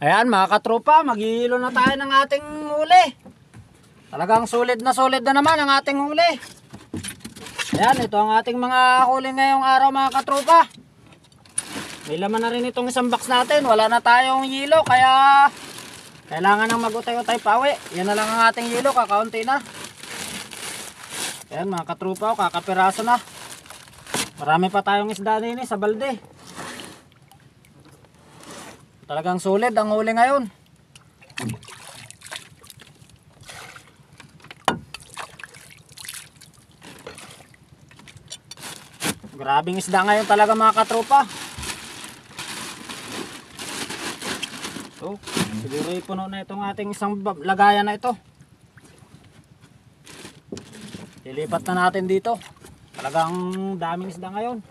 Ayan mga katropa, maghihilo na tayo ng ating huli. Talagang solid na naman ang ating huli. Ayan, ito ang ating mga huli ngayong araw mga katropa. May laman na rin itong isang box natin. Wala na tayong hilo kaya kailangan nang mag-utay-utay pa uwi. Yan na lang ang ating hilo, kakaunti na. Ayan mga katropa, kakapiraso na. Marami pa tayong isda din sa balde. Talagang solid ang huli ngayon. Grabing isda ngayon talaga mga katropa. So, siguro ipuno na itong ating isang lagayan na ito. Lilipat na natin dito. Talagang daming isda ngayon.